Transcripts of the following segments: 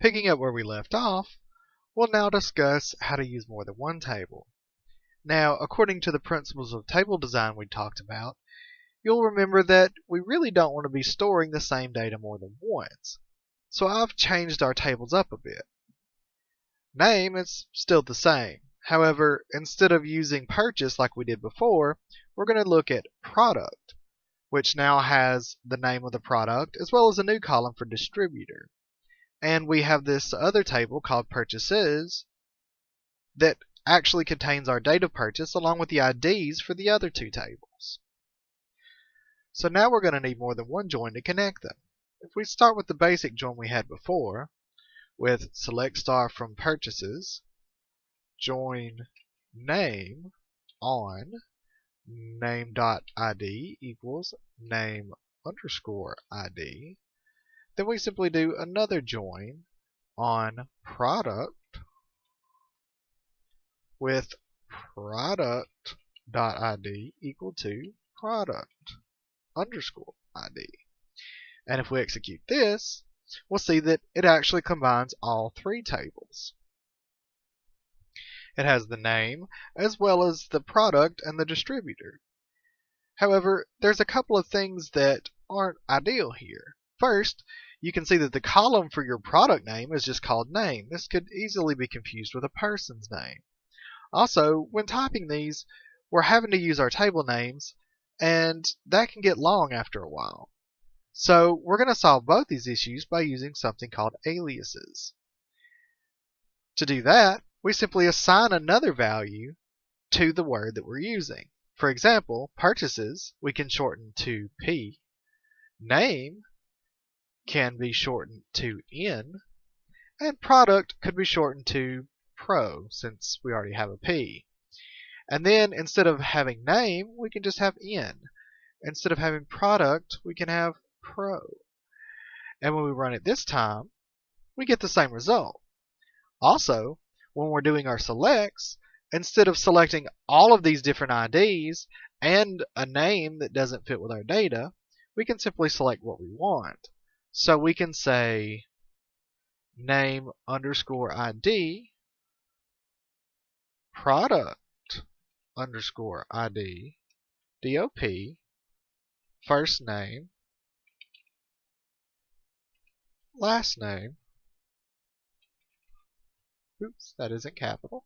Picking up where we left off, we'll now discuss how to use more than one table. Now, according to the principles of table design we talked about, you'll remember that we really don't want to be storing the same data more than once. So I've changed our tables up a bit. Name is still the same. However, instead of using purchase like we did before, we're going to look at product, which now has the name of the product as well as a new column for distributor. And we have this other table called purchases that actually contains our date of purchase along with the IDs for the other two tables. So now we're going to need more than one join to connect them. If we start with the basic join we had before, with select star from purchases, join name on name.id equals name underscore ID, then we simply do another join on product with product.id equal to product underscore ID. And if we execute this, we'll see that it actually combines all three tables. It has the name as well as the product and the distributor. However, there's a couple of things that aren't ideal here. First, you can see that the column for your product name is just called name. This could easily be confused with a person's name. Also, when typing these, we're having to use our table names, and that can get long after a while. So we're going to solve both these issues by using something called aliases. To do that, we simply assign another value to the word that we're using. For example, purchases we can shorten to P. Name can be shortened to N. And product could be shortened to Pro, since we already have a P. And then instead of having name, we can just have N. Instead of having product, we can have Pro. And when we run it this time, we get the same result. Also, when we're doing our selects, instead of selecting all of these different IDs and a name that doesn't fit with our data, we can simply select what we want. So we can say name underscore ID product underscore ID DOP first name last name. Oops, that isn't capital.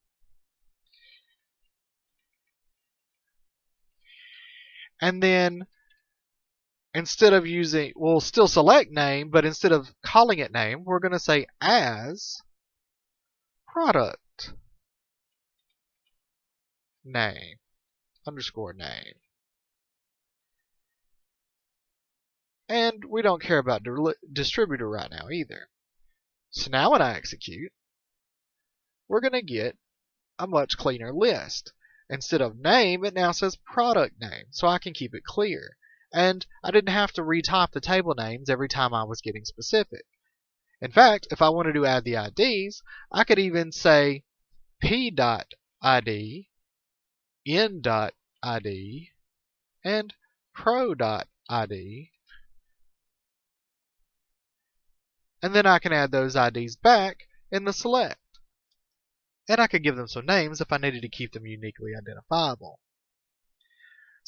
And then instead of using, we'll still select name, but instead of calling it name, we're going to say as product name underscore name. And we don't care about distributor right now either. So now when I execute, we're going to get a much cleaner list. Instead of name, it now says product name, so I can keep it clear. And I didn't have to retype the table names every time I was getting specific. In fact, if I wanted to add the IDs, I could even say p.id, n.id, and pro.id. And then I can add those IDs back in the select. And I could give them some names if I needed to keep them uniquely identifiable.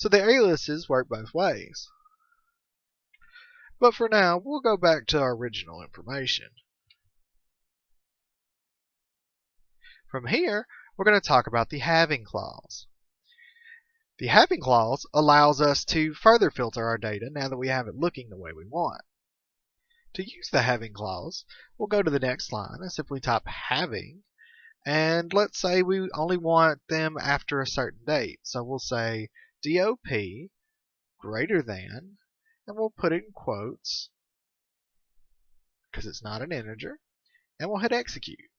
So the aliases work both ways. But for now, we'll go back to our original information. From here, we're going to talk about the halving clause. The halving clause allows us to further filter our data now that we have it looking the way we want. To use the halving clause, we'll go to the next line and simply type halving. And let's say we only want them after a certain date. So we'll say DOP greater than, and we'll put it in quotes because it's not an integer, and we'll hit execute.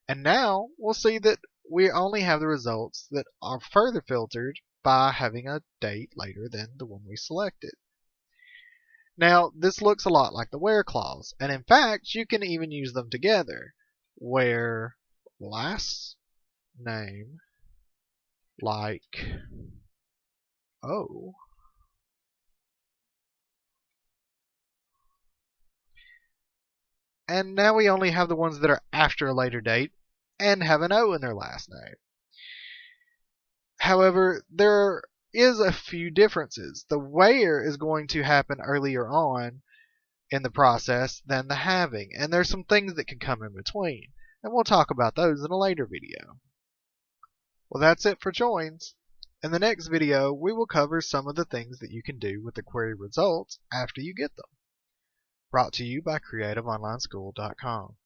And now we'll see that we only have the results that are further filtered by having a date later than the one we selected. Now this looks a lot like the where clause, and in fact you can even use them together, where last name like O and now we only have the ones that are after a later date and have an O in their last name. However, there is a few differences. The where is going to happen earlier on in the process than the having, and there's some things that can come in between, and we'll talk about those in a later video. Well, that's it for joins. In the next video, we will cover some of the things that you can do with the query results after you get them. Brought to you by CreativeOnlineSchool.com.